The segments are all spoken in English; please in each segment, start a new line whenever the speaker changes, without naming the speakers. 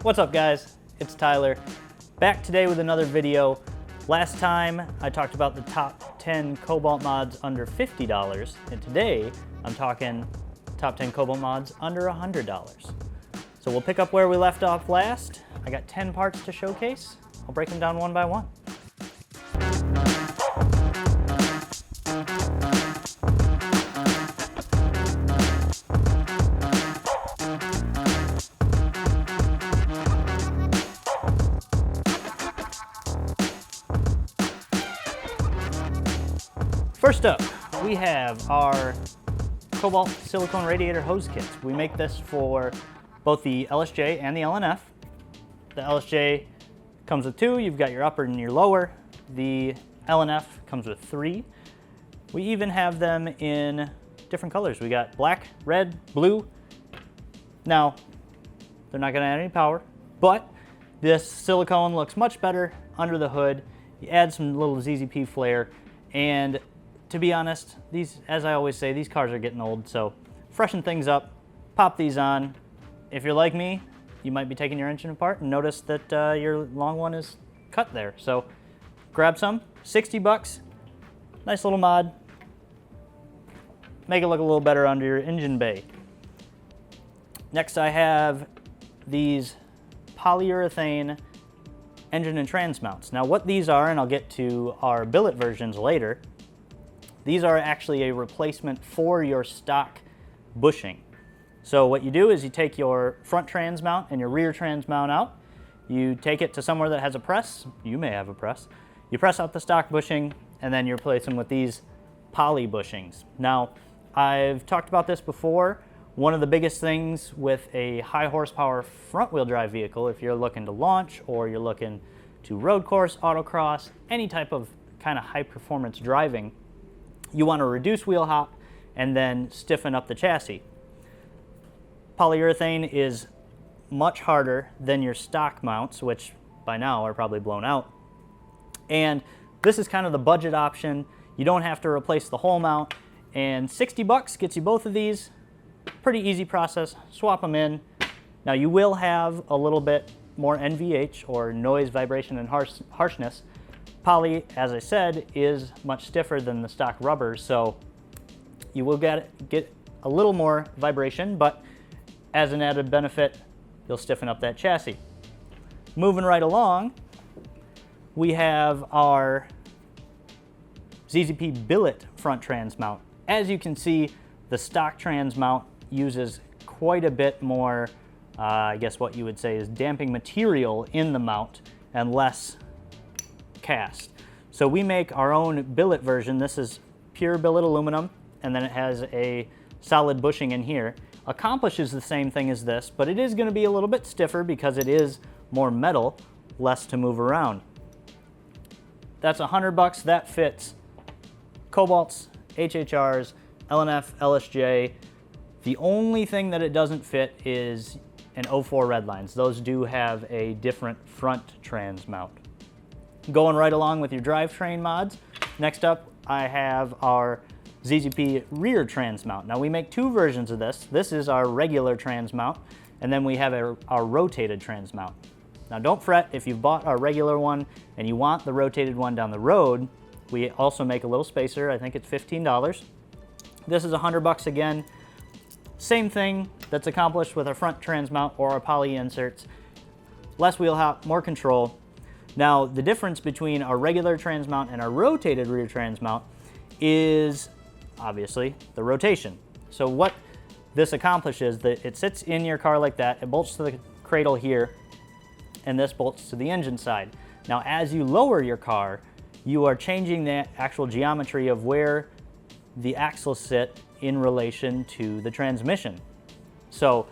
What's up guys? It's Tyler. Back today with another video. Last time I talked about the top 10 Cobalt mods under $50, and today I'm talking top 10 Cobalt mods under $100. So we'll pick up where we left off last. I got 10 parts to showcase. I'll break them down one by one. First up, we have our Cobalt silicone radiator hose kits. We make this for both the LSJ and the LNF. The LSJ comes with 2, you've got your upper and your lower. The LNF comes with 3. We even have them in different colors. We got black, red, blue. Now, they're not gonna add any power, but this silicone looks much better under the hood. You add some little ZZP flair, and to be honest, these, as I always say, these cars are getting old, so freshen things up, pop these on. If you're like me, you might be taking your engine apart and notice that your long one is cut there. So grab some, 60 bucks, nice little mod. Make it look a little better under your engine bay. Next I have these polyurethane engine and trans mounts. Now what these are, and I'll get to our billet versions later, these are actually a replacement for your stock bushing. So what you do is you take your front trans mount and your rear trans mount out, you take it to somewhere that has a press, you may have a press, you press out the stock bushing, and then you replace them with these poly bushings. Now, I've talked about this before. One of the biggest things with a high horsepower front wheel drive vehicle, if you're looking to launch or you're looking to road course, autocross, any type of kind of high performance driving, you want to reduce wheel hop and then stiffen up the chassis. Polyurethane is much harder than your stock mounts, which by now are probably blown out. And this is kind of the budget option. You don't have to replace the whole mount, and 60 bucks gets you both of these. Pretty easy process, swap them in. Now you will have a little bit more NVH, or noise, vibration, and harshness. Poly, as I said, is much stiffer than the stock rubber, so you will get a little more vibration, but as an added benefit, you'll stiffen up that chassis. Moving right along, we have our ZZP Billet front trans mount. As you can see, the stock trans mount uses quite a bit more, I guess what you would say is damping material in the mount and less cast. So we make our own billet version. This is pure billet aluminum, and then it has a solid bushing in here. Accomplishes the same thing as this, but it is going to be a little bit stiffer because it is more metal, less to move around. That's 100 bucks. That fits Cobalts, HHRs, LNF, LSJ. The only thing that it doesn't fit is an 04 Redlines. Those do have a different front trans mount. Going right along with your drivetrain mods, next up I have our ZZP rear trans mount. Now we make 2 versions of this. This is our regular trans mount, and then we have our rotated trans mount. Now don't fret if you've bought our regular one and you want the rotated one down the road. We also make a little spacer. I think it's $15. This is 100 bucks again. Same thing that's accomplished with our front trans mount or our poly inserts. Less wheel hop, more control. Now, the difference between our regular trans mount and our rotated rear trans mount is obviously the rotation. So what this accomplishes, that it sits in your car like that, it bolts to the cradle here, and this bolts to the engine side. Now, as you lower your car, you are changing the actual geometry of where the axles sit in relation to the transmission. So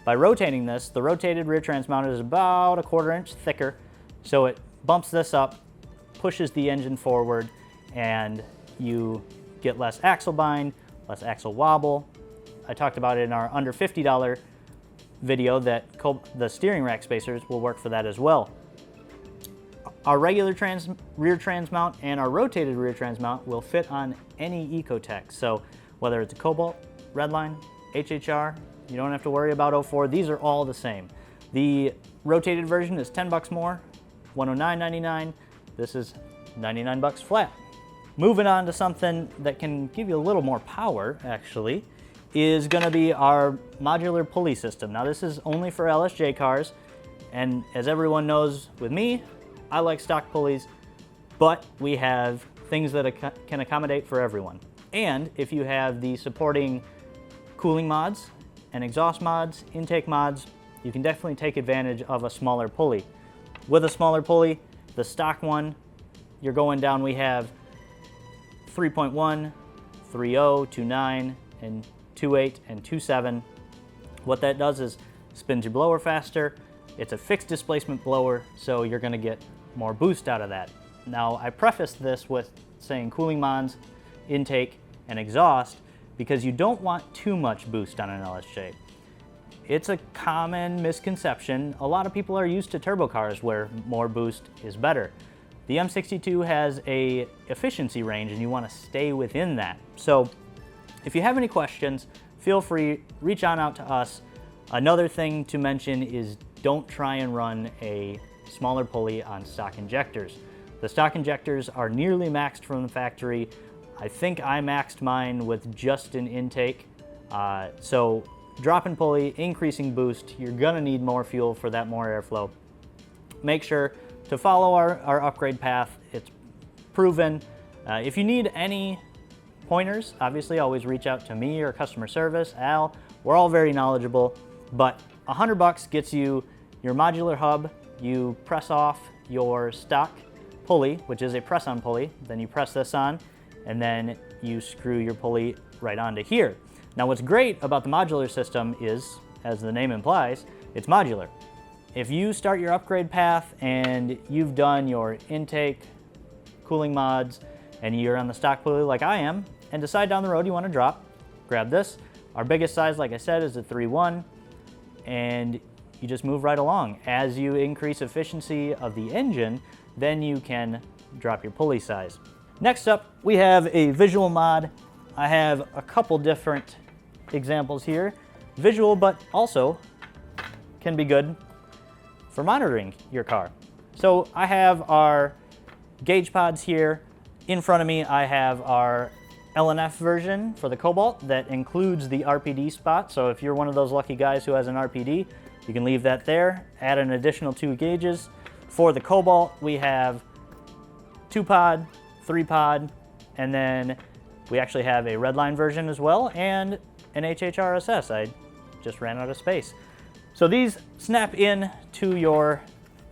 by rotating this, the rotated rear trans mount is about 1/4 inch thicker. So it bumps this up, pushes the engine forward, and you get less axle bind, less axle wobble. I talked about it in our under $50 video that the steering rack spacers will work for that as well. Our regular rear trans mount and our rotated rear trans mount will fit on any Ecotec. So whether it's a Cobalt, Redline, HHR, you don't have to worry about 04. These are all the same. The rotated version is 10 bucks more, $109.99. This is 99 bucks flat. Moving on to something that can give you a little more power, actually, is gonna be our modular pulley system. Now this is only for LSJ cars, and as everyone knows with me, I like stock pulleys, but we have things that can accommodate for everyone. And if you have the supporting cooling mods and exhaust mods, intake mods, you can definitely take advantage of a smaller pulley. With a smaller pulley, the stock one, you're going down, we have 3.1, 3.0, 2.9, and 2.8, and 2.7. What that does is spins your blower faster. It's a fixed displacement blower, so you're gonna get more boost out of that. Now, I prefaced this with saying cooling mods, intake, and exhaust, because you don't want too much boost on an LSJ. It's a common misconception. A lot of people are used to turbo cars where more boost is better. The M62 has a efficiency range and you want to stay within that. So if you have any questions, feel free, reach on out to us. Another thing to mention is don't try and run a smaller pulley on stock injectors. The stock injectors are nearly maxed from the factory. I think I maxed mine with just an intake. So dropping pulley, increasing boost, you're gonna need more fuel for that more airflow. Make sure to follow our upgrade path. It's proven. If you need any pointers, obviously always reach out to me or customer service, Al. We're all very knowledgeable, but 100 bucks gets you your modular hub. You press off your stock pulley, which is a press-on pulley. Then you press this on, and then you screw your pulley right onto here. Now what's great about the modular system is, as the name implies, it's modular. If you start your upgrade path and you've done your intake, cooling mods, and you're on the stock pulley like I am, and decide down the road you want to drop, grab this. Our biggest size, like I said, is a 3.1, and you just move right along. As you increase efficiency of the engine, then you can drop your pulley size. Next up, we have a visual mod. I have a couple different examples here. Visual, but also can be good for monitoring your car. So I have our gauge pods here. In front of me, I have our LNF version for the Cobalt that includes the RPD spot. So if you're one of those lucky guys who has an RPD, you can leave that there, add an additional 2 gauges. For the Cobalt, we have 2-pod, 3-pod, and then we actually have a redline version as well, and an HHRSS. I just ran out of space. So these snap in to your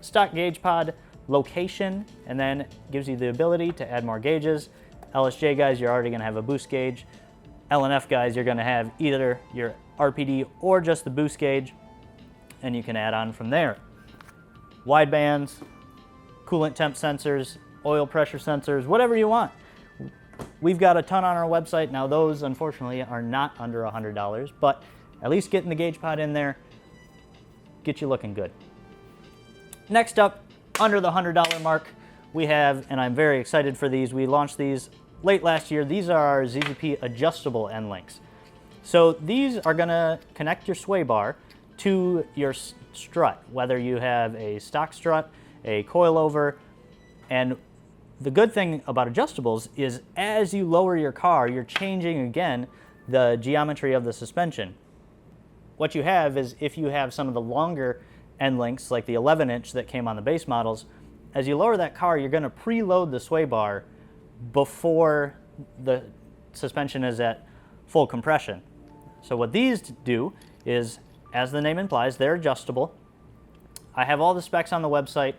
stock gauge pod location, and then gives you the ability to add more gauges. LSJ guys, you're already gonna have a boost gauge. LNF guys, you're gonna have either your RPD or just the boost gauge, and you can add on from there. Wide bands, coolant temp sensors, oil pressure sensors, whatever you want. We've got a ton on our website. Now those, unfortunately, are not under $100, but at least getting the gauge pod in there, get you looking good. Next up, under the $100 mark, we have, and I'm very excited for these, we launched these late last year. These are our ZZP adjustable end links. So these are gonna connect your sway bar to your strut, whether you have a stock strut, a coilover, and the good thing about adjustables is as you lower your car, you're changing again the geometry of the suspension. What you have is, if you have some of the longer end links, like the 11-inch that came on the base models, as you lower that car, you're gonna preload the sway bar before the suspension is at full compression. So what these do is, as the name implies, they're adjustable. I have all the specs on the website.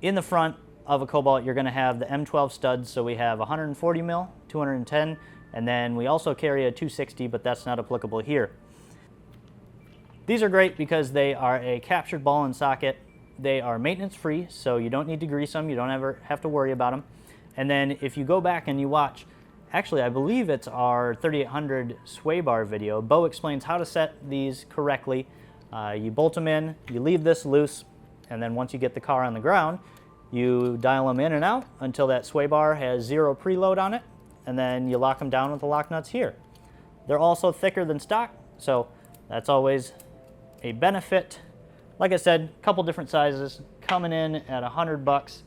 In the front of a Cobalt, you're gonna have the M12 studs, so we have 140 mil, 210, and then we also carry a 260, but that's not applicable here. These are great because they are a captured ball and socket. They are maintenance free, so you don't need to grease them, you don't ever have to worry about them. And then if you go back and you watch, actually I believe it's our 3800 sway bar video, Bo explains how to set these correctly. You bolt them in, you leave this loose, and then once you get the car on the ground, you dial them in and out until that sway bar has 0 preload on it, and then you lock them down with the lock nuts here. They're also thicker than stock, so that's always a benefit Like I said, a couple different sizes, coming in at $100,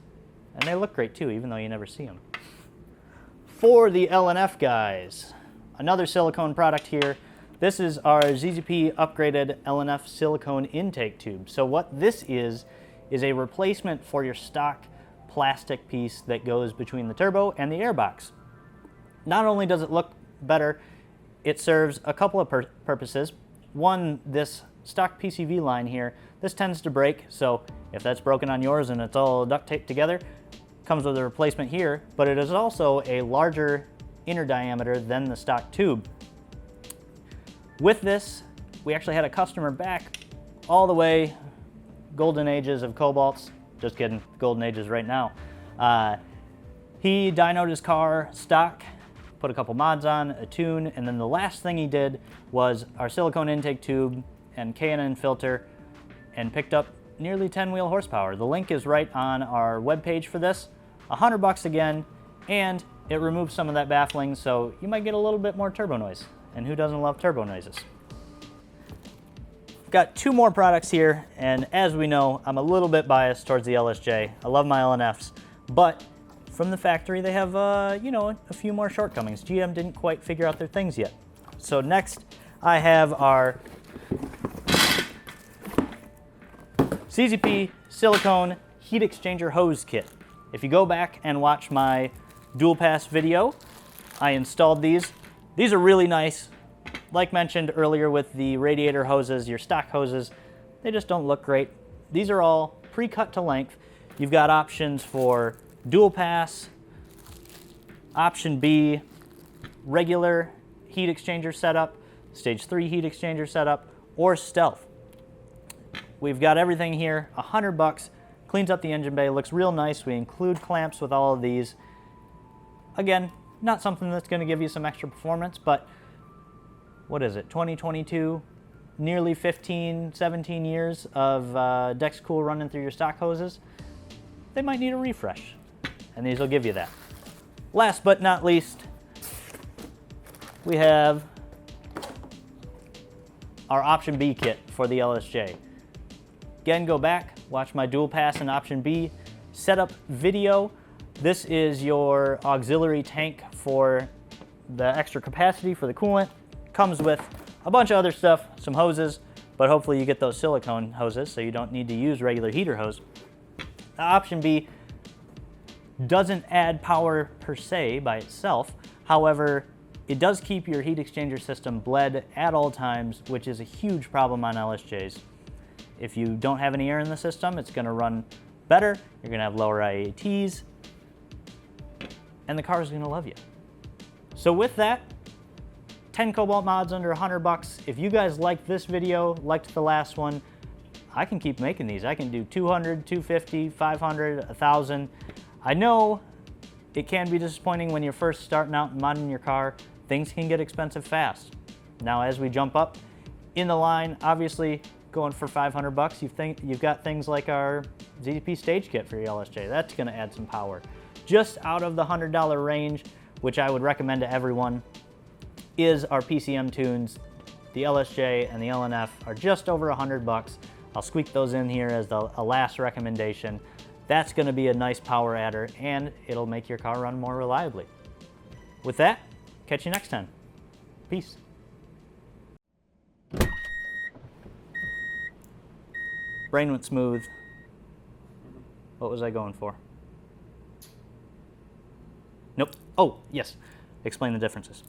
and they look great too, even though you never see them. For the L&F guys, another silicone product here. This is our ZZP upgraded L&F silicone intake tube. So what this is a replacement for your stock plastic piece that goes between the turbo and the airbox. Not only does it look better, it serves a couple of purposes. One, this stock PCV line here, this tends to break, so if that's broken on yours and it's all duct taped together, comes with a replacement here, but it is also a larger inner diameter than the stock tube. With this, we actually had a customer back all the way, golden ages of Cobalts, just kidding, golden ages right now. He dynoed his car stock, put a couple mods on, a tune, and then the last thing he did was our silicone intake tube and K&N filter, and picked up nearly 10 wheel horsepower. The link is right on our webpage for this. $100 again, and it removes some of that baffling, so you might get a little bit more turbo noise. And who doesn't love turbo noises? I've got two more products here, and as we know, I'm a little bit biased towards the LSJ. I love my L&Fs, but from the factory they have, you know, a few more shortcomings. GM didn't quite figure out their things yet. So next, I have our ZZP silicone heat exchanger hose kit. If you go back and watch my dual pass video, I installed these. These are really nice. Like mentioned earlier with the Radiator hoses, your stock hoses, they just don't look great. These are all pre-cut to length. You've got options for dual pass, option B, regular heat exchanger setup, stage 3 heat exchanger setup, or stealth. We've got everything here, $100, cleans up the engine bay, looks real nice. We include clamps with all of these. Again, not something that's going to give you some extra performance, but what is it, 2022, nearly 15, 17 years of Dexcool running through your stock hoses, they might need a refresh, and these will give you that. Last but not least, we have our option B kit for the LSJ. Again, go back, watch my dual pass and option B setup video. This is your auxiliary tank for the extra capacity for the coolant. Comes with a bunch of other stuff, some hoses, but hopefully you get those silicone hoses so you don't need to use regular heater hose. The option B doesn't add power per se by itself. However, it does keep your heat exchanger system bled at all times, which is a huge problem on LSJs. If you don't have any air in the system, it's going to run better, you're going to have lower IATs, and the car is going to love you. So with that, 10 Cobalt mods under $100. If you guys liked this video, liked the last one, I can keep making these. I can do 200, 250, 500, 1,000. I know it can be disappointing when you're first starting out and modding your car. Things can get expensive fast. Now as we jump up in the line, obviously going for $500, you've got things like our ZZP stage kit for your LSJ. That's going to add some power. Just out of the $100 range, which I would recommend to everyone, is our PCM tunes. The LSJ and the LNF are just over $100. I'll squeak those in here as a last recommendation. That's going to be a nice power adder, and it'll make your car run more reliably. With that, catch you next time. Peace. Brain went smooth. What was I going for? Nope. Oh, yes. Explain the differences.